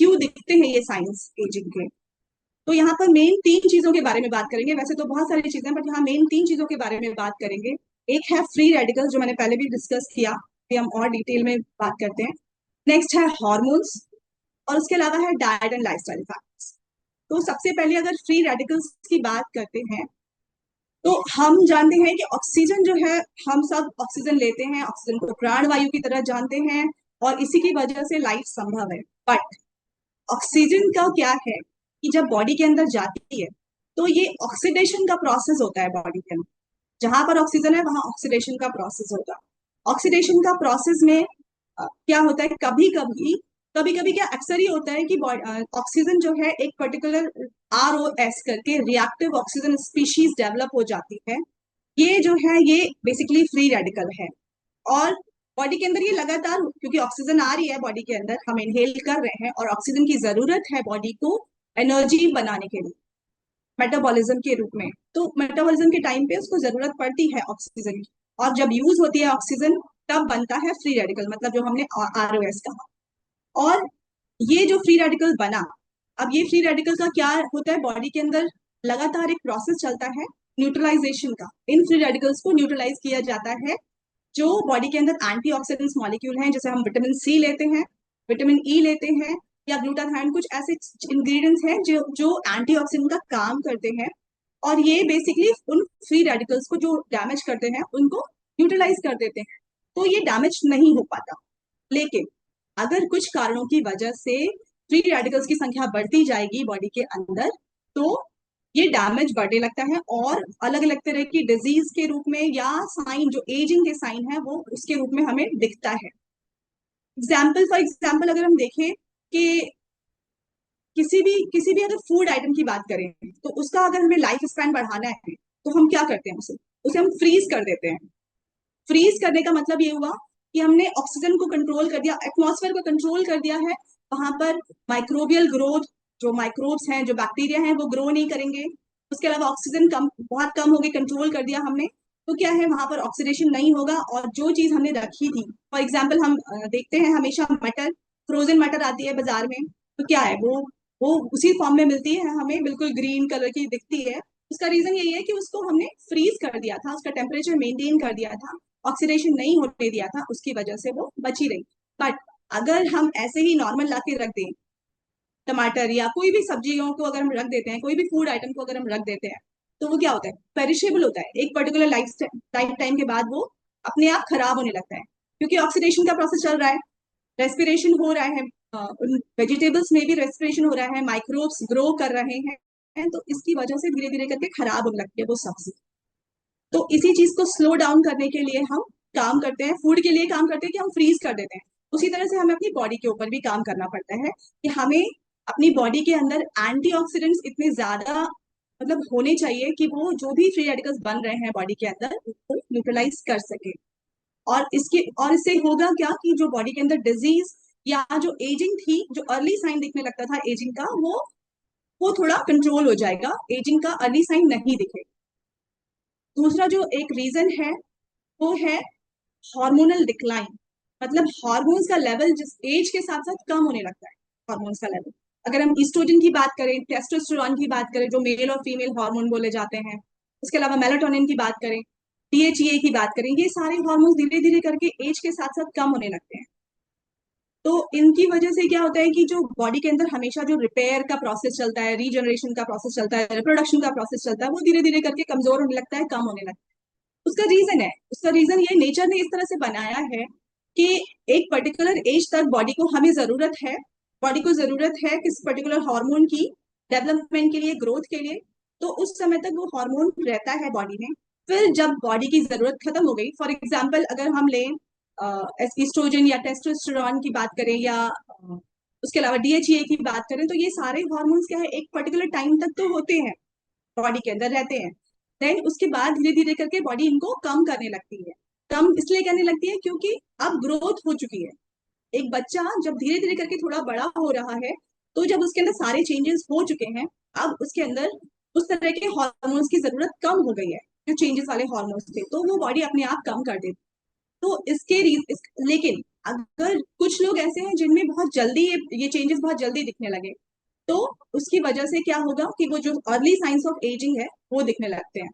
क्यों दिखते हैं ये साइंस एजिंग के। तो यहाँ पर मेन 3 चीजों के बारे में बात करेंगे, वैसे तो बहुत सारी चीजें, बट यहाँ मेन 3 चीजों के बारे में बात करेंगे। एक है फ्री रेडिकल्स, जो मैंने पहले भी डिस्कस किया, कि हम और डिटेल में बात करते हैं। नेक्स्ट है हॉर्मोन्स, और उसके अलावा है डाइट एंड लाइफस्टाइल फैक्टर्स। तो सबसे पहले अगर फ्री रेडिकल्स की बात करते हैं, तो हम जानते हैं कि ऑक्सीजन जो है, हम सब ऑक्सीजन लेते हैं, ऑक्सीजन को प्राणवायु की तरह जानते हैं, और इसी की वजह से लाइफ संभव है। बट ऑक्सीजन का क्या है कि जब बॉडी के अंदर जाती है तो ये ऑक्सीडेशन का प्रोसेस होता है बॉडी के अंदर। जहां पर ऑक्सीजन है वहां ऑक्सीडेशन का प्रोसेस होगा। ऑक्सीडेशन का प्रोसेस में क्या होता है, कभी कभी, कभी कभी क्या अक्सर ही होता है कि ऑक्सीजन जो है एक पर्टिकुलर ROS करके रिएक्टिव ऑक्सीजन स्पीशीज डेवलप हो जाती है। ये जो है ये बेसिकली फ्री रेडिकल है। और बॉडी के अंदर ये लगातार, क्योंकि ऑक्सीजन आ रही है बॉडी के अंदर, हम इनहेल कर रहे हैं, और ऑक्सीजन की जरूरत है बॉडी को एनर्जी बनाने के लिए, मेटाबॉलिज्म के रूप में। तो मेटाबॉलिज्म के टाइम पे उसको जरूरत पड़ती है ऑक्सीजन की, और जब यूज होती है ऑक्सीजन तब बनता है फ्री रेडिकल, मतलब जो हमने ROS कहा। और ये जो फ्री रेडिकल बना, अब ये फ्री रेडिकल का क्या होता है, बॉडी के अंदर लगातार एक प्रोसेस चलता है न्यूट्रलाइजेशन का। इन फ्री रेडिकल्स को न्यूट्रलाइज किया जाता है जो बॉडी के अंदर एंटीऑक्सीडेंट्स मॉलिक्यूल हैं, जैसे हम विटामिन C लेते हैं, विटामिन E लेते हैं, या ग्लूटाथाइन, कुछ ऐसे इंग्रेडिएंट्स हैं जो जो एंटीऑक्सीडेंट का काम करते हैं। और ये बेसिकली उन फ्री रेडिकल्स को जो डैमेज करते हैं उनको न्यूट्रलाइज कर देते हैं, तो ये डैमेज नहीं हो पाता। लेकिन अगर कुछ कारणों की वजह से फ्री रेडिकल्स की संख्या बढ़ती जाएगी बॉडी के अंदर, तो ये डैमेज बढ़ने लगता है, और अलग अलग तरह की डिजीज के रूप में, या साइन जो एजिंग के साइन है वो उसके रूप में हमें दिखता है। फॉर एग्जाम्पल अगर हम देखें कि किसी भी अगर फूड आइटम की बात करें, तो उसका अगर हमें लाइफ स्पैन बढ़ाना है तो हम क्या करते हैं, उसे उसे हम फ्रीज कर देते हैं। फ्रीज करने का मतलब ये हुआ कि हमने ऑक्सीजन को कंट्रोल कर दिया, एटमॉस्फेयर को कंट्रोल कर दिया है। वहां पर माइक्रोबियल ग्रोथ, जो माइक्रोब्स हैं, जो बैक्टीरिया हैं, वो ग्रो नहीं करेंगे। उसके अलावा ऑक्सीजन कम, बहुत कम होगी, कंट्रोल कर दिया हमने, तो क्या है, वहां पर ऑक्सीडेशन नहीं होगा। और जो चीज हमने रखी थी, फॉर एग्जाम्पल हम देखते हैं हमेशा मटर, फ्रोजन मटर आती है बाजार में, तो क्या है, वो उसी फॉर्म में मिलती है हमें, बिल्कुल ग्रीन कलर की दिखती है। उसका रीजन यही है कि उसको हमने फ्रीज कर दिया था, उसका टेम्परेचर मेंटेन कर दिया था, ऑक्सीडेशन नहीं होने दिया था, उसकी वजह से वो बची रही। बट अगर हम ऐसे ही नॉर्मल ला के रख दें, टमाटर या कोई भी सब्जियों को अगर हम रख देते हैं, कोई भी फूड आइटम को अगर हम रख देते हैं, तो वो क्या होता है, पेरिशेबल होता है। एक पर्टिकुलर लाइफ टाइम के बाद वो अपने आप खराब होने लगता है, क्योंकि ऑक्सीडेशन का प्रोसेस चल रहा है, रेस्पिरेशन हो रहा है, उन वेजिटेबल्स में भी रेस्पिरेशन हो रहा है, माइक्रोब्स ग्रो कर रहे हैं, तो इसकी वजह से धीरे धीरे करके खराब होने लगती है वो सब्जी। तो इसी चीज को स्लो डाउन करने के लिए हम काम करते हैं, फूड के लिए काम करते हैं कि हम फ्रीज कर देते हैं। उसी तरह से हमें अपनी बॉडी के ऊपर भी काम करना पड़ता है कि हमें अपनी बॉडी के अंदर एंटीऑक्सीडेंट्स इतने ज्यादा, मतलब होने चाहिए कि वो जो भी फ्री रेडिकल्स बन रहे हैं बॉडी के अंदर उसको न्यूट्रलाइज कर सके। और इससे होगा क्या कि जो बॉडी के अंदर डिजीज या जो एजिंग थी, जो अर्ली साइन दिखने लगता था एजिंग का, वो थोड़ा कंट्रोल हो जाएगा, एजिंग का अर्ली साइन नहीं दिखेगा। दूसरा जो एक रीजन है वो है हार्मोनल डिक्लाइन, मतलब हार्मोन्स का लेवल जिस एज के साथ साथ कम होने लगता है। हार्मोन्स का लेवल, अगर हम ईस्ट्रोजन की बात करें, टेस्टोस्टेरोन की बात करें, जो मेल और फीमेल हार्मोन बोले जाते हैं, उसके अलावा मेलाटोनिन की बात करें, DHEA की बात करें, ये सारे हार्मोन्स धीरे धीरे करके एज के साथ साथ कम होने लगते हैं। तो इनकी वजह से क्या होता है कि जो बॉडी के अंदर हमेशा जो रिपेयर का प्रोसेस चलता है, रीजनरेशन का प्रोसेस चलता है, रिप्रोडक्शन का प्रोसेस चलता है, वो धीरे धीरे करके कमजोर होने लगता है, कम होने लगता है। उसका रीजन ये नेचर ने इस तरह से बनाया है कि एक पर्टिकुलर एज तक बॉडी को जरूरत है किस पर्टिकुलर हार्मोन की डेवलपमेंट के लिए, ग्रोथ के लिए। तो उस समय तक वो हार्मोन रहता है बॉडी में। फिर जब बॉडी की जरूरत खत्म हो गई, फॉर एग्जाम्पल अगर हम लें एस्ट्रोजन या टेस्टोस्टेरोन की बात करें, या उसके अलावा DHEA की बात करें, तो ये सारे हार्मोन्स क्या है, एक पर्टिकुलर टाइम तक तो होते हैं, बॉडी के अंदर रहते हैं। देन उसके बाद धीरे धीरे करके बॉडी इनको कम करने लगती है। कम इसलिए करने लगती है क्योंकि अब ग्रोथ हो चुकी है। एक बच्चा जब धीरे धीरे करके थोड़ा बड़ा हो रहा है, तो जब उसके अंदर सारे चेंजेस हो चुके हैं, अब उसके अंदर उस तरह के हार्मोन्स की जरूरत कम हो गई है, जो चेंजेस वाले हार्मोन्स थे, तो वो बॉडी अपने आप कम कर देती। तो लेकिन अगर कुछ लोग ऐसे हैं जिनमें बहुत जल्दी ये चेंजेस बहुत जल्दी दिखने लगे, तो उसकी वजह से क्या होगा कि वो जो अर्ली साइंस ऑफ एजिंग है वो दिखने लगते हैं।